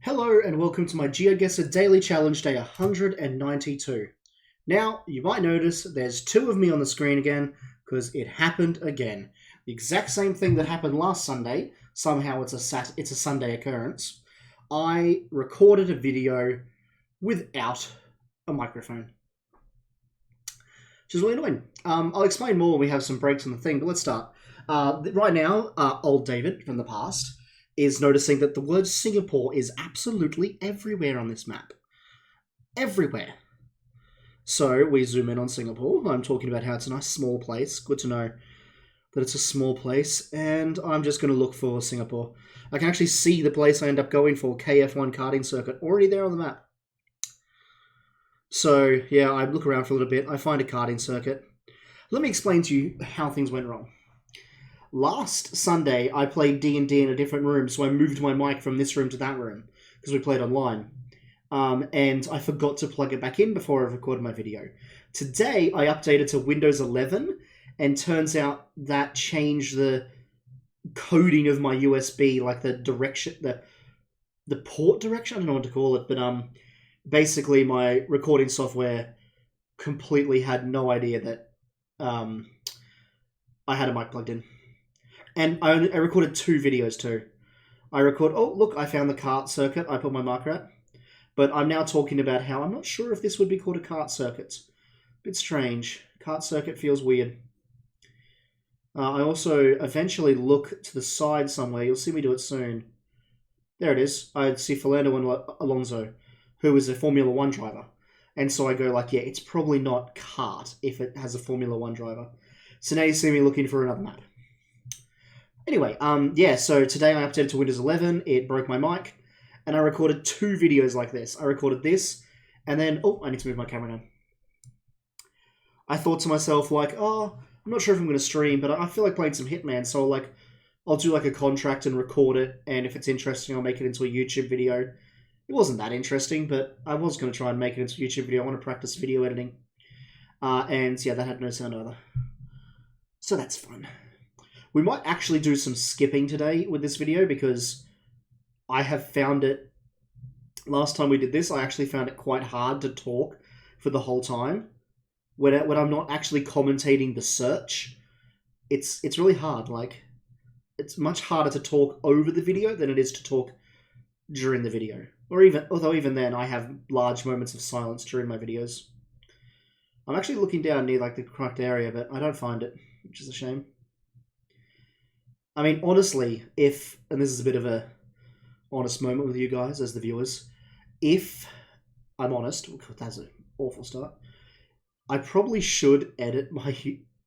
Hello and welcome to my Geoguessr Daily Challenge Day 192. Now, you might notice there's two of me on the screen again, because it happened again. The exact same thing that happened last Sunday, somehow it's a Sunday occurrence. I recorded a video without a microphone, which is really annoying. I'll explain more when we have some breaks on the thing, but let's start. Right now, old David from the past is noticing that the word Singapore is absolutely everywhere on this map. Everywhere. So we zoom in on Singapore. I'm talking about how it's a nice small place. Good to know that it's a small place. And I'm just going to look for Singapore. I can actually see the place I end up going for, KF1 karting circuit, already there on the map. So yeah, I look around for a little bit. I find a karting circuit. Let me explain to you how things went wrong. Last Sunday, I played D&D in a different room, so I moved my mic from this room to that room, because we played online. And I forgot to plug it back in before I recorded my video. Today, I updated to Windows 11, and turns out that changed the coding of my USB, like the direction, the port direction, I don't know what to call it, but basically my recording software completely had no idea that I had a mic plugged in. And I recorded two videos too. Oh, look, I found the kart circuit I put my marker at. But I'm now talking about how I'm not sure if this would be called a kart circuit. Bit strange. Kart circuit feels weird. I also eventually look to the side somewhere. You'll see me do it soon. There it is. I see Fernando Alonso, who is a Formula 1 driver. And so I go like, yeah, it's probably not kart if it has a Formula 1 driver. So now you see me looking for another map. Anyway, yeah, so today I updated to Windows 11, it broke my mic, and I recorded two videos like this. I recorded this, and then, oh, I need to move my camera now. I thought to myself, like, oh, I'm not sure if I'm going to stream, but I feel like playing some Hitman, so I'll do like a contract and record it, and if it's interesting, I'll make it into a YouTube video. It wasn't that interesting, but I was going to try and make it into a YouTube video. I want to practice video editing. And yeah, that had no sound either. So that's fun. We might actually do some skipping today with this video because I have found it, last time we did this, I actually found it quite hard to talk for the whole time. When I'm not actually commentating the search, it's really hard. Like, it's much harder to talk over the video than it is to talk during the video. Although even then, I have large moments of silence during my videos. I'm actually looking down near like the correct area, but I don't find it, which is a shame. I mean, honestly, and this is a bit of a honest moment with you guys as the viewers, if I'm honest, that's an awful start, I probably should edit my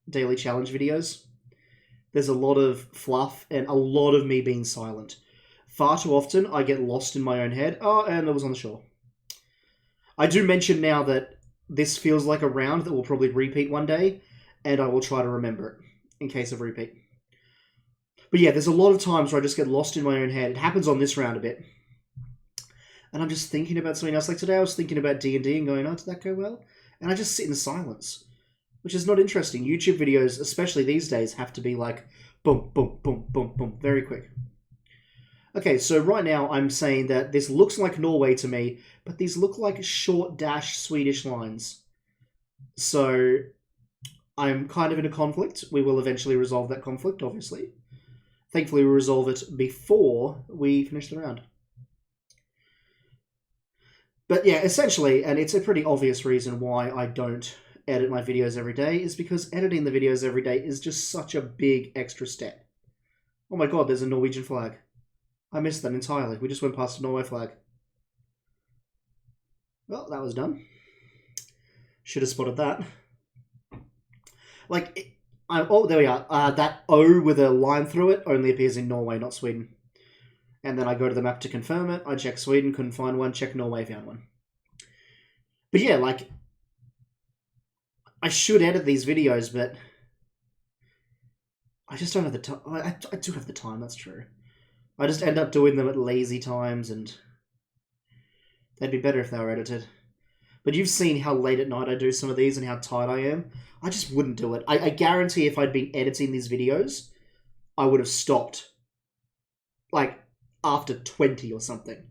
daily challenge videos. There's a lot of fluff and a lot of me being silent. Far too often, I get lost in my own head. Oh, and it was on the shore. I do mention now that this feels like a round that will probably repeat one day, and I will try to remember it in case of repeat. But yeah, there's a lot of times where I just get lost in my own head. It happens on this round a bit. And I'm just thinking about something else. Like today I was thinking about D&D and going, oh, did that go well? And I just sit in silence, which is not interesting. YouTube videos, especially these days, have to be like boom, boom, boom, boom, boom, very quick. Okay, so right now I'm saying that this looks like Norway to me, but these look like short dash Swedish lines. So I'm kind of in a conflict. We will eventually resolve that conflict, obviously. Thankfully, we'll resolve it before we finish the round. But yeah, essentially, and it's a pretty obvious reason why I don't edit my videos every day, is because editing the videos every day is just such a big extra step. Oh my god, there's a Norwegian flag. I missed that entirely. We just went past a Norway flag. Well, that was done. Should have spotted that. Like, oh, there we are. That O with a line through it only appears in Norway, not Sweden. And then I go to the map to confirm it. I check Sweden, couldn't find one. Check Norway, found one. But yeah, like, I should edit these videos, but I just don't have the time. I do have the time, that's true. I just end up doing them at lazy times, and they'd be better if they were edited. But you've seen how late at night I do some of these and how tired I am. I just wouldn't do it. I guarantee if I'd been editing these videos, I would have stopped, like, after 20 or something.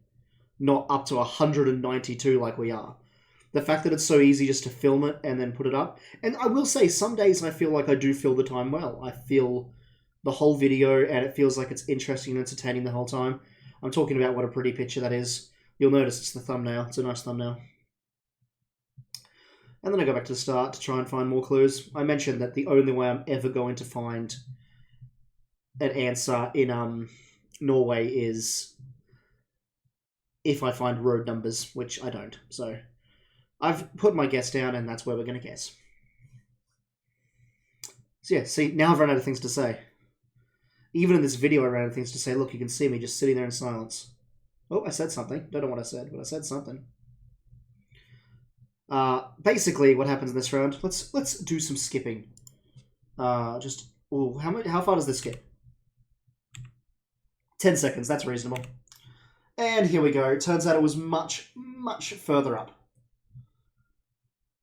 not up to 192 like we are. The fact that it's so easy just to film it and then put it up. And I will say, some days I feel like I do fill the time well. I feel the whole video and it feels like it's interesting and entertaining the whole time. I'm talking about what a pretty picture that is. You'll notice it's the thumbnail. It's a nice thumbnail. And then I go back to the start to try and find more clues. I mentioned that the only way I'm ever going to find an answer in Norway is if I find road numbers, which I don't. So I've put my guess down, and that's where we're going to guess. So yeah, see, now I've run out of things to say. Even in this video, I ran out of things to say. Look, you can see me just sitting there in silence. Oh, I said something. Don't know what I said, but I said something. Basically, what happens in this round? Let's do some skipping. How far does this skip? 10 seconds. That's reasonable. And here we go. It turns out it was much, much further up.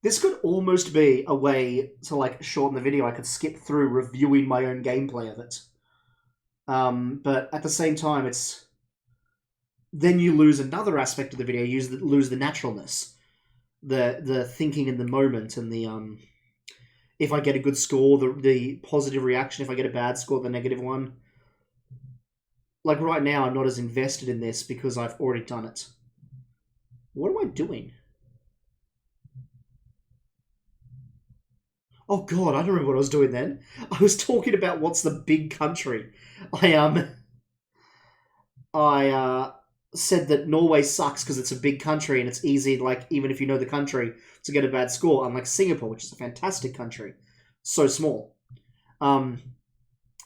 This could almost be a way to like shorten the video. I could skip through reviewing my own gameplay of it. But at the same time, then you lose another aspect of the video. You lose the naturalness. The thinking in the moment, and the if I get a good score, the positive reaction. If I get a bad score, the negative one. Like right now, I'm not as invested in this because I've already done it. What am I doing? Oh god, I don't remember what I was doing then. I was talking about what's the big country. I said that Norway sucks because it's a big country and it's easy, like, even if you know the country, to get a bad score, unlike Singapore, which is a fantastic country. So small.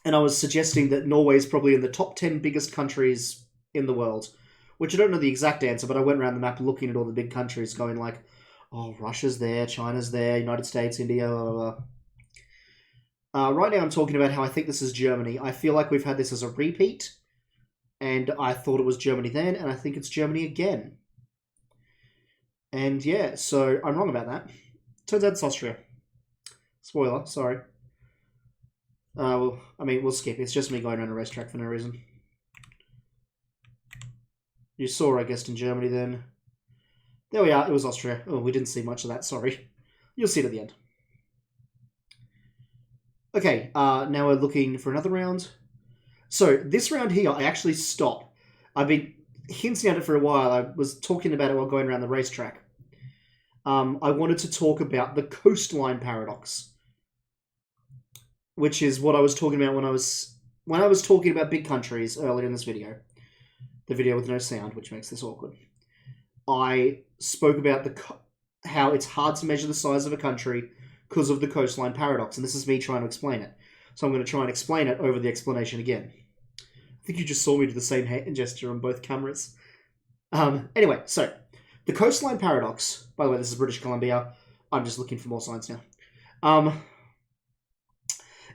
And I was suggesting that Norway is probably in the top 10 biggest countries in the world, which I don't know the exact answer, but I went around the map looking at all the big countries, going like, oh, Russia's there, China's there, United States, India, blah, blah, blah. Right now I'm talking about how I think this is Germany. I feel like we've had this as a repeat, and I thought it was Germany then, and I think it's Germany again. And yeah, so I'm wrong about that. Turns out it's Austria. Spoiler, sorry. We'll skip. It's just me going around a racetrack for no reason. You saw I guessed in Germany then. There we are, it was Austria. Oh, we didn't see much of that, sorry. You'll see it at the end. Okay, now we're looking for another round. So, this round here, I actually stop. I've been hinting at it for a while. I was talking about it while going around the racetrack. I wanted to talk about the coastline paradox, which is what I was talking about when I was talking about big countries earlier in this video. The video with no sound, which makes this awkward. I spoke about how it's hard to measure the size of a country because of the coastline paradox, and this is me trying to explain it. So I'm going to try and explain it over the explanation again. I think you just saw me do the same hand gesture on both cameras. Anyway, so the coastline paradox, by the way, this is British Columbia. I'm just looking for more signs now.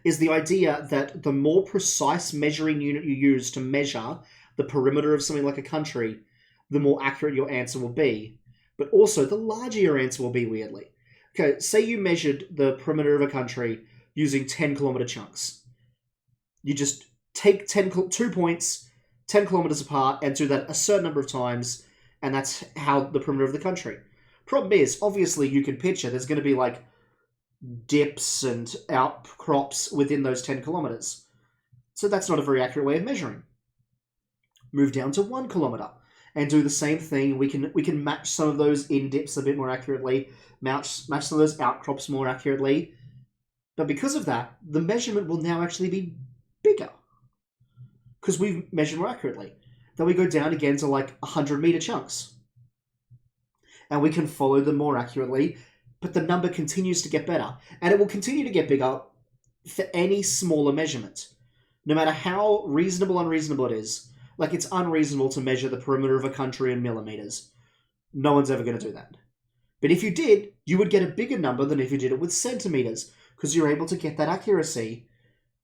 Is the idea that the more precise measuring unit you use to measure the perimeter of something like a country, the more accurate your answer will be. But also, the larger your answer will be, weirdly. Okay, say you measured the perimeter of a country using 10-kilometer chunks. You just take 2 points, 10 kilometers apart, and do that a certain number of times, and that's how the perimeter of the country. Problem is, obviously, you can picture there's going to be, like, dips and outcrops within those 10 kilometers. So that's not a very accurate way of measuring. Move down to 1 kilometer and do the same thing. We can match some of those in dips a bit more accurately, match some of those outcrops more accurately. But because of that, the measurement will now actually be bigger because we've measured more accurately. Then we go down again to like 100-meter chunks, and we can follow them more accurately. But the number continues to get better, and it will continue to get bigger for any smaller measurement, no matter how reasonable or unreasonable it is. Like, it's unreasonable to measure the perimeter of a country in millimeters. No one's ever going to do that. But if you did, you would get a bigger number than if you did it with centimeters, because you're able to get that accuracy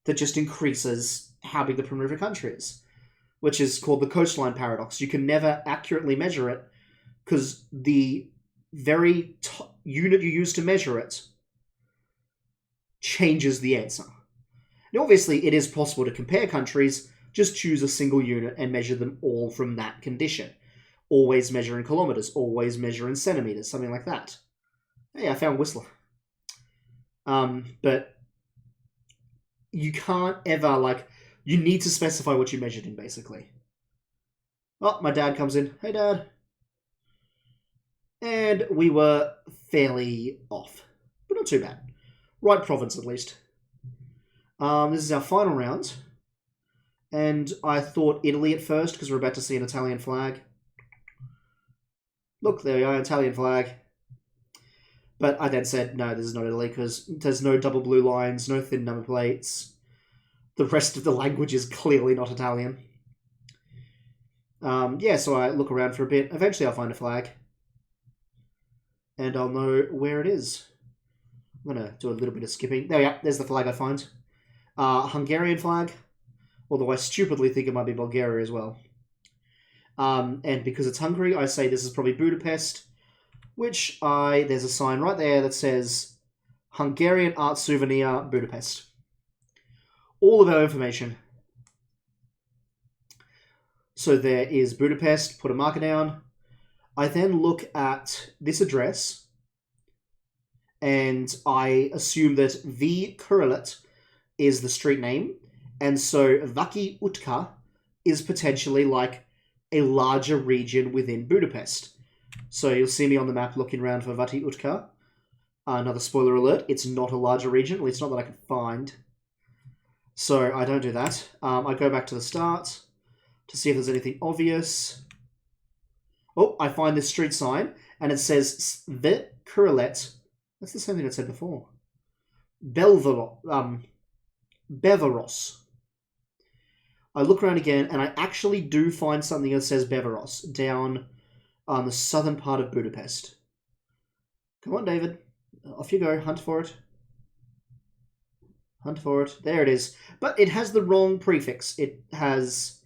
that just increases how big the perimeter of a country is, which is called the coastline paradox. You can never accurately measure it because the very unit you use to measure it changes the answer. Now, obviously, it is possible to compare countries. Just choose a single unit and measure them all from that condition. always measure in kilometers, always measure in centimeters, something like that. Hey, I found Whistler. But you can't ever, like, you need to specify what you measured in, basically. Oh, my dad comes in. Hey, Dad. And we were fairly off, but not too bad. Right province, at least. This is our final round. And I thought Italy at first, because we're about to see an Italian flag. Look, there we are, Italian flag. But I then said, no, this is not Italy, because there's no double blue lines, no thin number plates. The rest of the language is clearly not Italian. Yeah, so I look around for a bit. Eventually I'll find a flag. And I'll know where it is. I'm going to do a little bit of skipping. There we are. There's the flag I find. Hungarian flag. Although I stupidly think it might be Bulgaria as well. And because it's Hungary, I say this is probably Budapest. Which there's a sign right there that says Hungarian Art Souvenir Budapest. All of our information. So there is Budapest. Put a marker down. I then look at this address. And I assume that V. Kurilet is the street name. And so Vaki Utka is potentially like a larger region within Budapest. So you'll see me on the map looking around for Vati Utka. Another spoiler alert, it's not a larger region, at least not that I can find. So I don't do that. I go back to the start to see if there's anything obvious. Oh, I find this street sign, and it says Sve Kurilet. That's the same thing I said before. Beveros. I look around again, and I actually do find something that says Beveros down on the southern part of Budapest. Come on, David. Off you go. Hunt for it. Hunt for it. There it is. But it has the wrong prefix. It has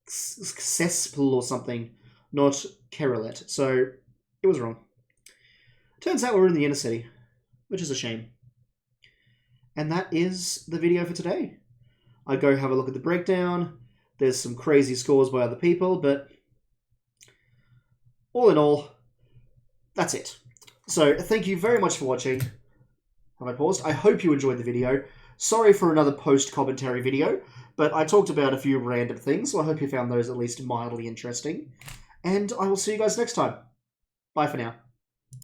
Cespl or something, not Kerelet. So it was wrong. Turns out we're in the inner city, which is a shame. And that is the video for today. I go have a look at the breakdown. There's some crazy scores by other people, but all in all, that's it. So thank you very much for watching. Have I paused? I hope you enjoyed the video. Sorry for another post-commentary video, but I talked about a few random things, so I hope you found those at least mildly interesting. And I will see you guys next time. Bye for now.